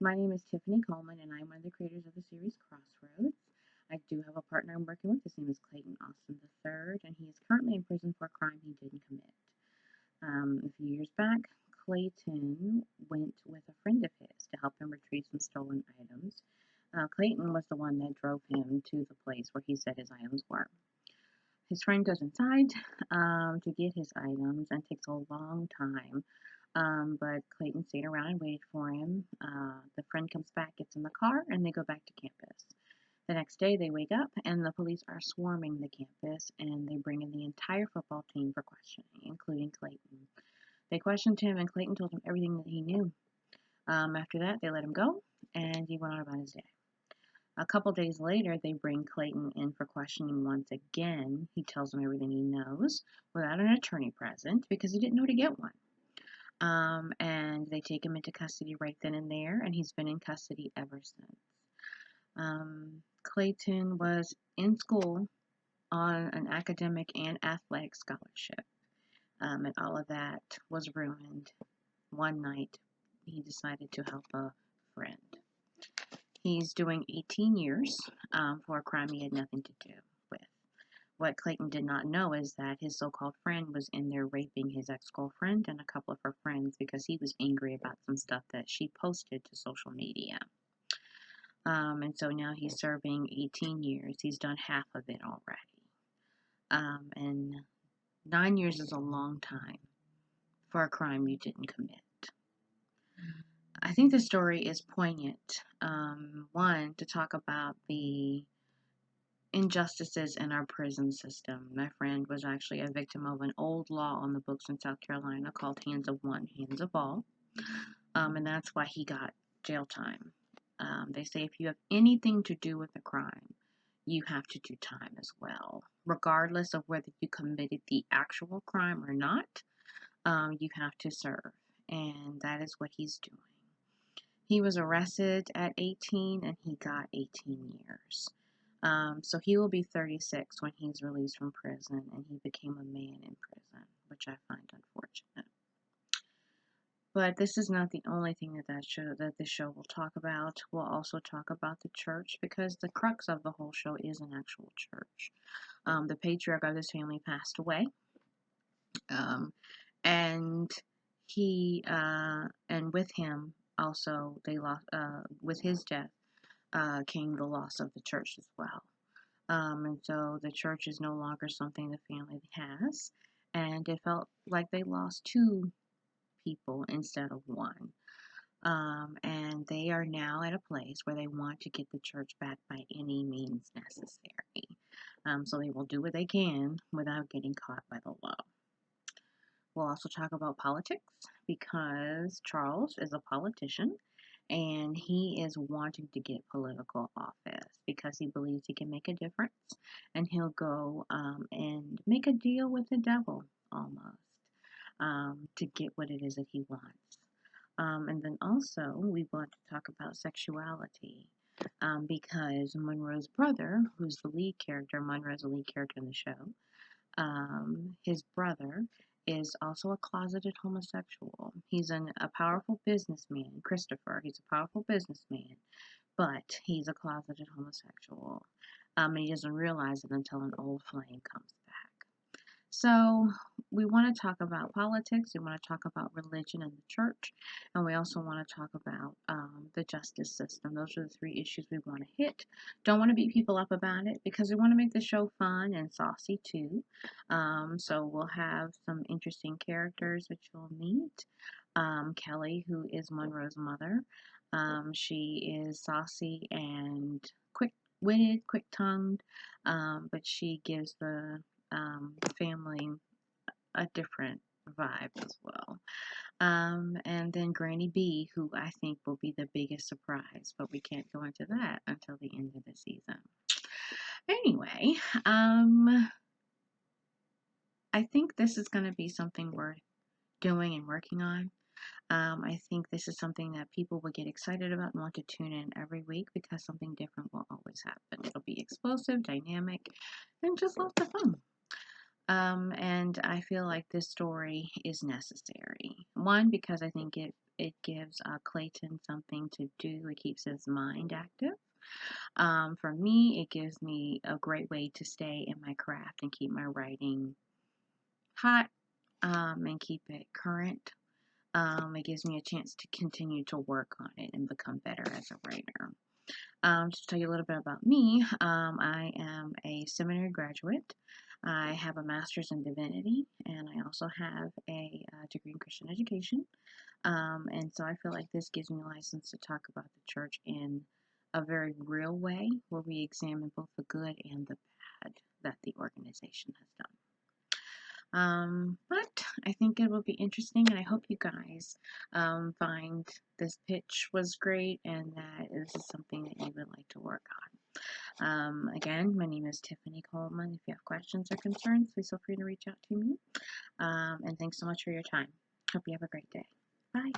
My name is Tiffany Coleman, and I'm one of the creators of the series Crossroads. I do have a partner I'm working with. His name is Clayton Austin III, and he is currently in prison for a crime he didn't commit. A few years back, Clayton went with a friend of his to help him retrieve some stolen items. Clayton was the one that drove him to the place where he said his items were. His friend goes inside to get his items and takes a long time. But Clayton stayed around and waited for him. The friend comes back, gets in the car, and they go back to campus. The next day, they wake up, and the police are swarming the campus, and they bring in the entire football team for questioning, including Clayton. They questioned him, and Clayton told them everything that he knew. After that, they let him go, and he went on about his day. A couple days later, they bring Clayton in for questioning once again. He tells them everything he knows without an attorney present because he didn't know to get one. And they take him into custody right then and there, and he's been in custody ever since. Clayton was in school on an academic and athletic scholarship, and all of that was ruined one night. He decided to help a friend. He's doing 18 years for a crime he had nothing to do with. What Clayton did not know is that his so-called friend was in there raping his ex-girlfriend and a couple of her friends because he was angry about some stuff that she posted to social media. And so now he's serving 18 years. He's done half of it already. And 9 years is a long time for a crime you didn't commit. I think the story is poignant. One, to talk about the injustices in our prison system. My friend was actually a victim of an old law on the books in South Carolina called Hands of One, Hands of All. And that's why he got jail time. They say if you have anything to do with a crime, you have to do time as well. Regardless of whether you committed the actual crime or not, you have to serve. And that is what he's doing. He was arrested at 18 and he got 18 years. So he will be 36 when he's released from prison, and he became a man in prison, which I find unfortunate. But this is not the only thing that the show will talk about. We'll also talk about the church, because the crux of the whole show is an actual church. The patriarch of this family passed away, and he and with him also they lost. With his death came the loss of the church as well. And so the church is no longer something the family has, and it felt like they lost two people instead of one. And they are now at a place where they want to get the church back by any means necessary. So they will do what they can without getting caught by the law. We'll also talk about politics, because Charles is a politician and he is wanting to get political office because he believes he can make a difference, and he'll go and make a deal with the devil almost to get what it is that he wants. And then also we want to talk about sexuality, because Monroe's brother, who's the lead character, Monroe's the lead character in the show, his brother is also a closeted homosexual. He's a powerful businessman, Christopher. He's a powerful businessman, but he's a closeted homosexual. And he doesn't realize it until an old flame comes back. So we want to talk about politics, we want to talk about religion and the church, and we also want to talk about the justice system. Those are the three issues we want to hit. Don't want to beat people up about it, because we want to make the show fun and saucy too. So we'll have some interesting characters that you'll meet. Kelly, who is Monroe's mother, she is saucy and quick-witted, quick-tongued, but she gives the family a different vibe as well. And then Granny B, who I think will be the biggest surprise, but we can't go into that until the end of the season. Anyway, I think this is going to be something we're doing and working on. I think this is something that people will get excited about and want to tune in every week, because something different will always happen. It'll be explosive, dynamic, and just lots of fun. And I feel like this story is necessary. One, because I think it gives Clayton something to do. It keeps his mind active. For me, it gives me a great way to stay in my craft and keep my writing hot, and keep it current. It gives me a chance to continue to work on it and become better as a writer. Just to tell you a little bit about me, I am a seminary graduate. I have a master's in divinity, and I also have a degree in Christian education. And so I feel like this gives me a license to talk about the church in a very real way, where we examine both the good and the bad that the organization has done. But I think it will be interesting, and I hope you guys find this pitch was great and that this is something that you would like to work on. Again, my name is Tiffany Coleman. If you have questions or concerns, please feel free to reach out to me. And thanks so much for your time. Hope you have a great day. Bye.